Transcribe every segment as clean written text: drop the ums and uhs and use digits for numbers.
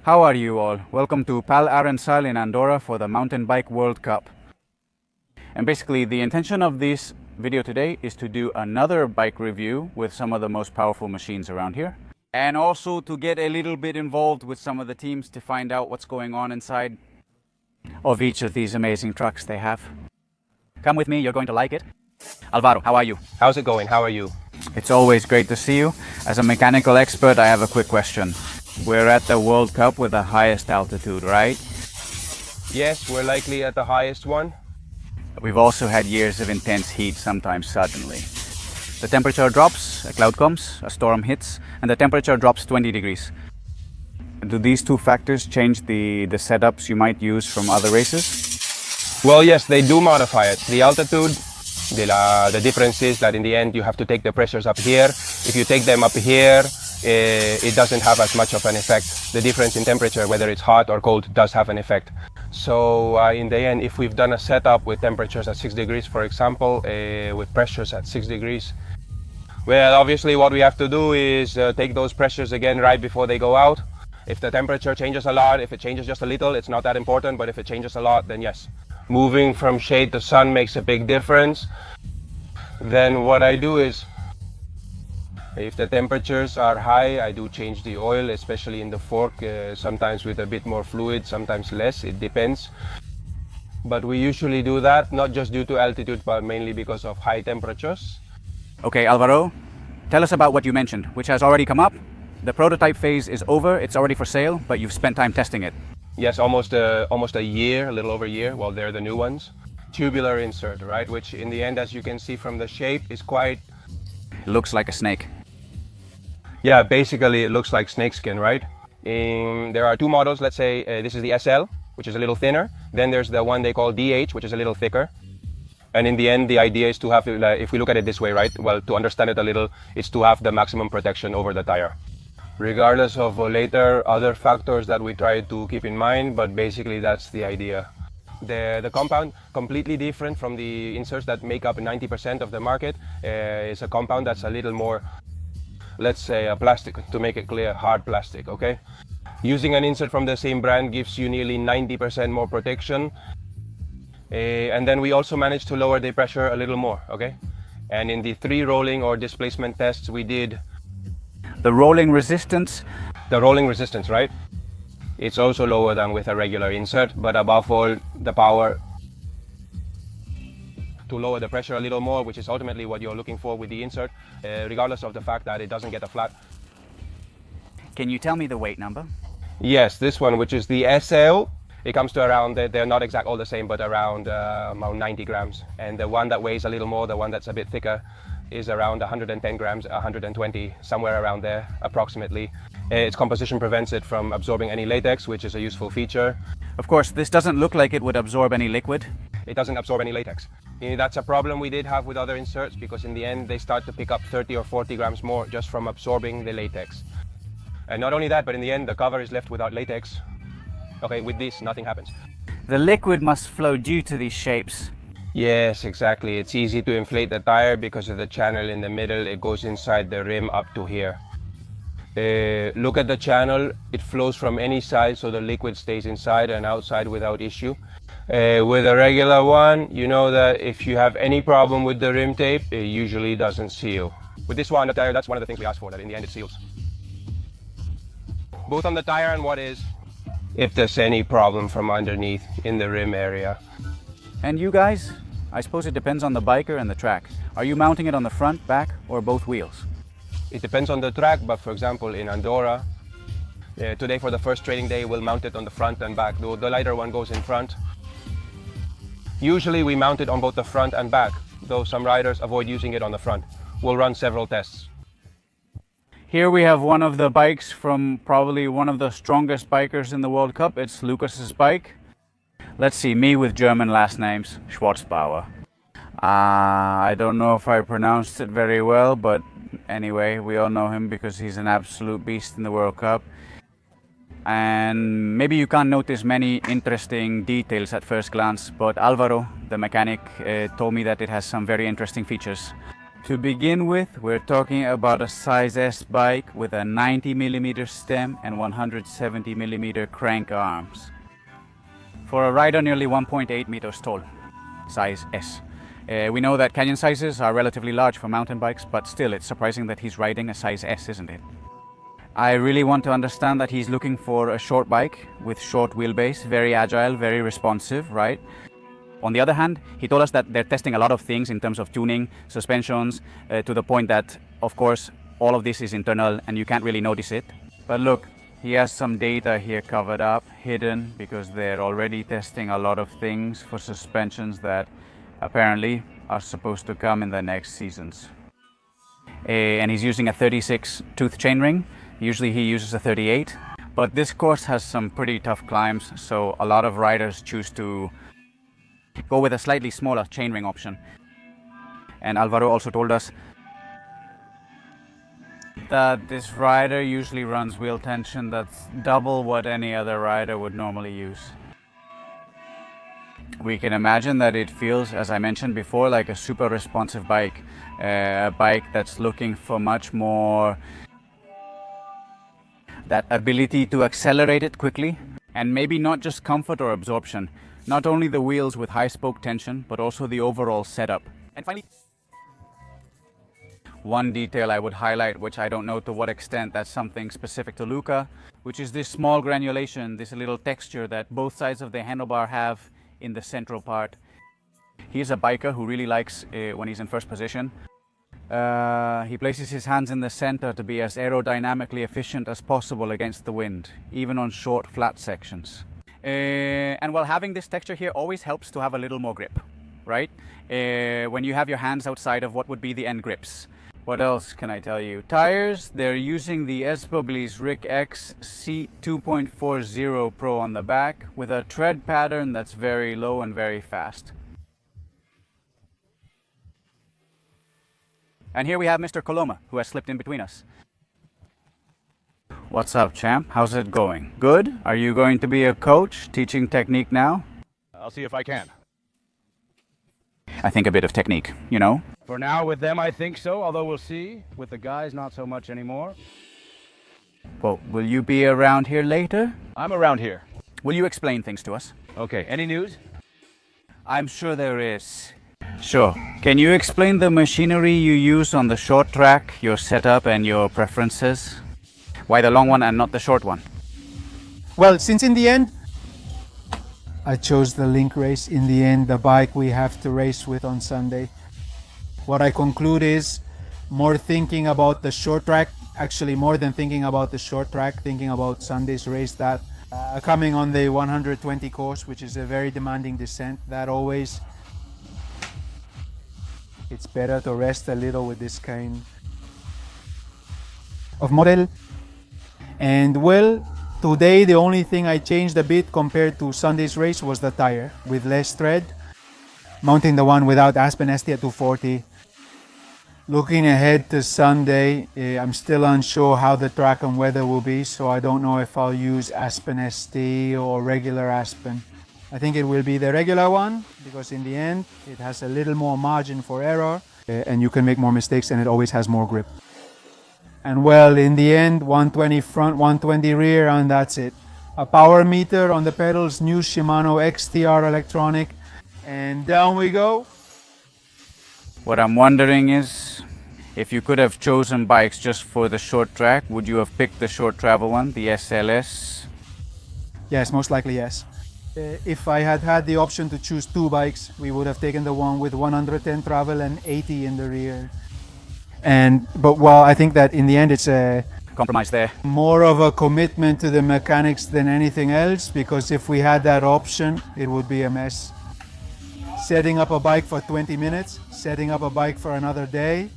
How are you all? Welcome to Pal Arensal in Andorra for the Mountain Bike World Cup. And basically the intention of this video today is to do another bike review with some of the most powerful machines around here. And also to get a little bit involved with some of the teams to find out what's going on inside of each of these amazing trucks they have. Come with me, you're going to like it. Alvaro, how are you? How's it going? How are you? It's always great to see you. As a mechanical expert, I have a quick question. We're at the World Cup with the highest altitude, right? Yes, we're likely at the highest one. We've also had years of intense heat, sometimes suddenly. The temperature drops, a cloud comes, a storm hits, and the temperature drops 20 degrees. Do these two factors change the setups you might use from other races? Well, yes, they do modify it. The altitude, the difference is that in the end you have to take the pressures up here. If you take them up here, it doesn't have as much of an effect. The difference in temperature, whether it's hot or cold, does have an effect. So in the end, if we've done a setup with temperatures at 6 degrees, for example, with pressures at 6 degrees, well, obviously what we have to do is take those pressures again right before they go out. If the temperature changes a lot, if it changes just a little, it's not that important, but if it changes a lot, then yes. Moving from shade to sun makes a big difference. Then what I do is, if the temperatures are high, I do change the oil, especially in the fork, sometimes with a bit more fluid, sometimes less, it depends. But we usually do that, not just due to altitude, but mainly because of high temperatures. Okay, Alvaro, tell us about what you mentioned, which has already come up. The prototype phase is over, it's already for sale, but you've spent time testing it. Yes, almost a year, a little over a year. Well, they're the new ones. Tubular insert, right? Which in the end, as you can see from the shape, is quite... It looks like a snake. Yeah, basically it looks like snakeskin, right? There are two models, let's say this is the SL, which is a little thinner. Then there's the one they call DH, which is a little thicker. And in the end, the idea is to have, if we look at it this way, right? Well, to understand it a little, it's to have the maximum protection over the tire. Regardless of later other factors that we try to keep in mind, but basically that's the idea. The compound, completely different from the inserts that make up 90% of the market, is a compound that's a little more, let's say, a plastic, to make it clear, hard plastic, okay? Using an insert from the same brand gives you nearly 90% more protection. And then we also managed to lower the pressure a little more, okay? And in the 3 rolling or displacement tests we did... The rolling resistance? The rolling resistance, right? It's also lower than with a regular insert, but above all, the power to lower the pressure a little more, which is ultimately what you're looking for with the insert, regardless of the fact that it doesn't get a flat. Can you tell me the weight number? Yes, this one, which is the SL, it comes to around, they're not exact all the same, but around 90 grams. And the one that weighs a little more, the one that's a bit thicker, is around 110 grams, 120, somewhere around there, approximately. Its composition prevents it from absorbing any latex, which is a useful feature. Of course, this doesn't look like it would absorb any liquid. It doesn't absorb any latex. That's a problem we did have with other inserts, because in the end they start to pick up 30 or 40 grams more just from absorbing the latex. And not only that, but in the end the cover is left without latex. Okay, with this nothing happens. The liquid must flow due to these shapes. Yes, exactly. It's easy to inflate the tire because of the channel in the middle. It goes inside the rim up to here. Look at the channel. It flows from any side, so the liquid stays inside and outside without issue. With a regular one, you know that if you have any problem with the rim tape, it usually doesn't seal. With this one, the tire, that's one of the things we ask for, that in the end it seals. Both on the tire and what is, if there's any problem from underneath in the rim area. And you guys? I suppose it depends on the biker and the track. Are you mounting it on the front, back, or both wheels? It depends on the track, but for example in Andorra, today for the first training day we'll mount it on the front and back. The lighter one goes in front. Usually we mount it on both the front and back, though some riders avoid using it on the front. We'll run several tests. Here we have one of the bikes from probably one of the strongest bikers in the World Cup. It's Lucas's bike. Let's see, me with German last names, Schwarzbauer. I don't know if I pronounced it very well, but anyway, we all know him because he's an absolute beast in the World Cup. And maybe you can't notice many interesting details at first glance, but Alvaro, the mechanic, told me that it has some very interesting features. To begin with, we're talking about a size S bike with a 90mm stem and 170mm crank arms. For a rider nearly 1.8 meters tall, size S. We know that canyon sizes are relatively large for mountain bikes, but still it's surprising that he's riding a size S, isn't it? I really want to understand that he's looking for a short bike with short wheelbase, very agile, very responsive, right? On the other hand, he told us that they're testing a lot of things in terms of tuning, suspensions, to the point that, of course, all of this is internal and you can't really notice it. But look, he has some data here covered up, hidden, because they're already testing a lot of things for suspensions that apparently are supposed to come in the next seasons. And he's using a 36 tooth chainring. Usually he uses a 38. But this course has some pretty tough climbs, so a lot of riders choose to go with a slightly smaller chainring option. And Alvaro also told us that this rider usually runs wheel tension that's double what any other rider would normally use. We can imagine that it feels, as I mentioned before, like a super responsive bike. A bike that's looking for much more that ability to accelerate it quickly, and maybe not just comfort or absorption. Not only the wheels with high spoke tension, but also the overall setup. And finally, one detail I would highlight, which I don't know to what extent that's something specific to Luca, which is this small granulation, this little texture that both sides of the handlebar have in the central part. He's a biker who really likes when he's in first position. He places his hands in the center to be as aerodynamically efficient as possible against the wind, even on short, flat sections. And while having this texture here always helps to have a little more grip, right? When you have your hands outside of what would be the end grips. What else can I tell you? Tires, they're using the Espobli's Rick X Seat 2.40 Pro on the back with a tread pattern that's very low and very fast. And here we have Mr. Coloma, who has slipped in between us. What's up, champ? How's it going? Good? Are you going to be a coach, teaching technique now? I'll see if I can. I think a bit of technique, you know? For now, with them, I think so, although we'll see. With the guys, not so much anymore. Well, will you be around here later? I'm around here. Will you explain things to us? Okay, any news? I'm sure there is. Sure. Can you explain the machinery you use on the short track, your setup and your preferences? Why the long one and not the short one? Well, since in the end, I chose the link race. In the end, the bike we have to race with on Sunday. What I conclude is more thinking about the short track, actually more than thinking about the short track, thinking about Sunday's race, that coming on the 120 course, which is a very demanding descent, that always, it's better to rest a little with this kind of model. And well, today the only thing I changed a bit compared to Sunday's race was the tire, with less tread, mounting the one without Aspen ST at 240. Looking ahead to Sunday, I'm still unsure how the track and weather will be, so I don't know if I'll use Aspen ST or regular Aspen. I think it will be the regular one, because in the end it has a little more margin for error, and you can make more mistakes, and it always has more grip. And well, in the end, 120 front, 120 rear, and that's it. A power meter on the pedals, new Shimano XTR electronic, and down we go. What I'm wondering is, if you could have chosen bikes just for the short track, would you have picked the short travel one, the SLS? Yes, most likely yes. If I had had the option to choose two bikes, we would have taken the one with 110 travel and 80 in the rear. But well, I think that in the end it's a Compromise there. more of a commitment to the mechanics than anything else, because if we had that option, it would be a mess. Setting up a bike for 20 minutes, setting up a bike for another day,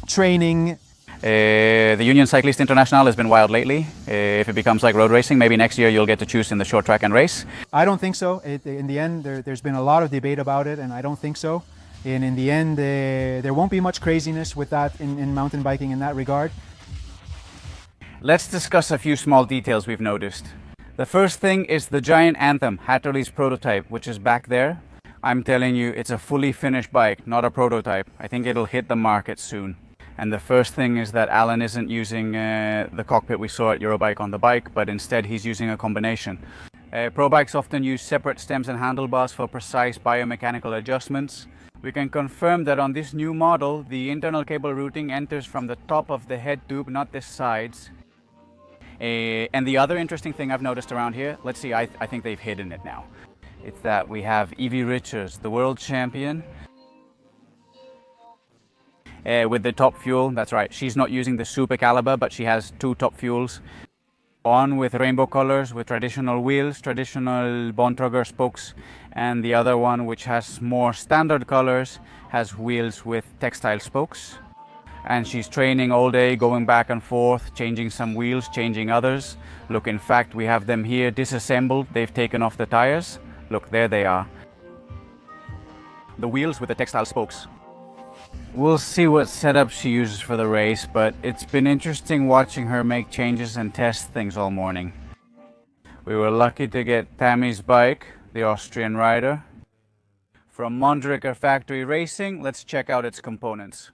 training. The Union Cycliste International has been wild lately. If it becomes like road racing, maybe next year you'll get to choose in the short track and race. I don't think so. In the end, there's been a lot of debate about it, and I don't think so. And in the end, there won't be much craziness with that in mountain biking in that regard. Let's discuss a few small details we've noticed. The first thing is the giant Anthem, Hatterley's prototype, which is back there. I'm telling you, it's a fully finished bike, not a prototype. I think it'll hit the market soon. And the first thing is that Alan isn't using the cockpit we saw at Eurobike on the bike, but instead he's using a combination. Pro bikes often use separate stems and handlebars for precise biomechanical adjustments. We can confirm that on this new model, the internal cable routing enters from the top of the head tube, not the sides. And the other interesting thing I've noticed around here, let's see, I think they've hidden it now. It's that we have Evie Richards, the world champion, with the top fuel. That's right, she's not using the super caliber, but she has two top fuels on with rainbow colors, with traditional wheels, traditional Bontrager spokes, and the other one, which has more standard colors, has wheels with textile spokes. And she's training all day, going back and forth, changing some wheels, changing others. Look, in fact, we have them here disassembled. They've taken off the tires. Look, there they are. The wheels with the textile spokes. We'll see what setup she uses for the race, but it's been interesting watching her make changes and test things all morning. We were lucky to get Tammy's bike, the Austrian rider. From Mondriker Factory Racing, let's check out its components.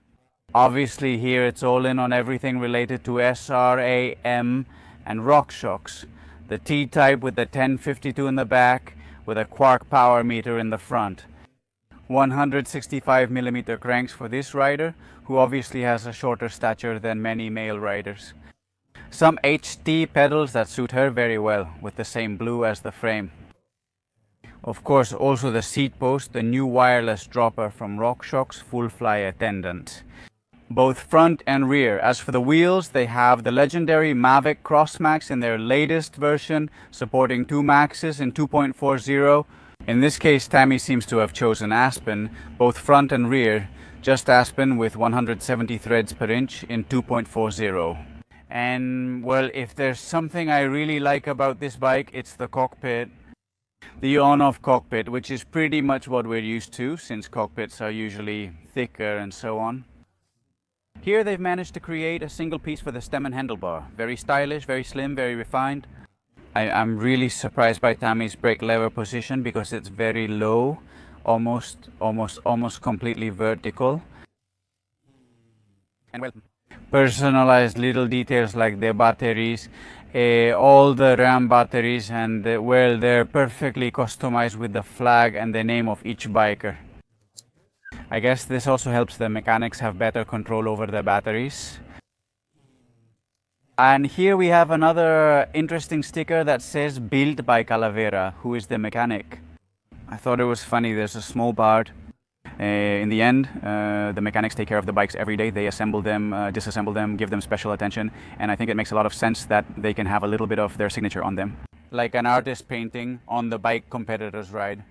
Obviously here it's all in on everything related to SRA, M and RockShox. The T-type with the 1052 in the back with a Quark power meter in the front. 165mm cranks for this rider, who obviously has a shorter stature than many male riders. Some HT pedals that suit her very well, with the same blue as the frame. Of course, also the seat post, the new wireless dropper from RockShox Full Fly Attendant. Both front and rear. As for the wheels, they have the legendary Mavic Crossmax in their latest version, supporting two maxes in 2.40. In this case, Tammy seems to have chosen Aspen, both front and rear, just Aspen with 170 threads per inch in 2.40. And well, if there's something I really like about this bike, it's the cockpit. The on-off cockpit, which is pretty much what we're used to, since cockpits are usually thicker and so on. Here they've managed to create a single piece for the stem and handlebar. Very stylish, very slim, very refined. I'm really surprised by Tammy's brake lever position because it's very low, almost completely vertical. And well, personalized little details like the batteries, all the RAM batteries, and well, they're perfectly customized with the flag and the name of each biker. I guess this also helps the mechanics have better control over the batteries. And here we have another interesting sticker that says built by Calavera, who is the mechanic. I thought it was funny, there's a small part. In the end, the mechanics take care of the bikes every day. They assemble them, disassemble them, give them special attention, and I think it makes a lot of sense that they can have a little bit of their signature on them. Like an artist painting on the bike competitor's ride.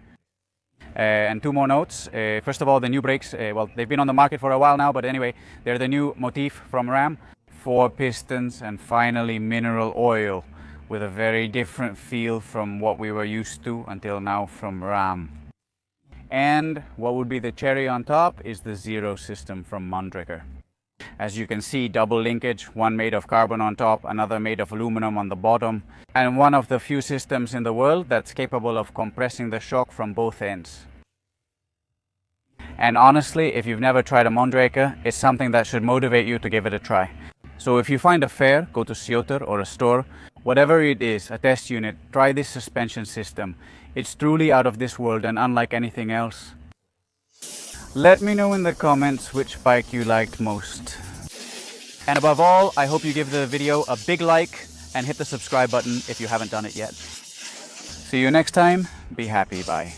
And two more notes. First of all, the new brakes, well, they've been on the market for a while now, but anyway, they're the new motif from Ram. 4 pistons and finally mineral oil, with a very different feel from what we were used to until now from Ram. And what would be the cherry on top is the Zero system from Mondriker. As you can see, double linkage, one made of carbon on top, another made of aluminum on the bottom, and one of the few systems in the world that's capable of compressing the shock from both ends. And honestly, if you've never tried a Mondriker, it's something that should motivate you to give it a try. So if you find a fair, go to Sjoter or a store, whatever it is, a test unit, try this suspension system. It's truly out of this world and unlike anything else. Let me know in the comments which bike you liked most. And above all, I hope you give the video a big like and hit the subscribe button if you haven't done it yet. See you next time. Be happy. Bye.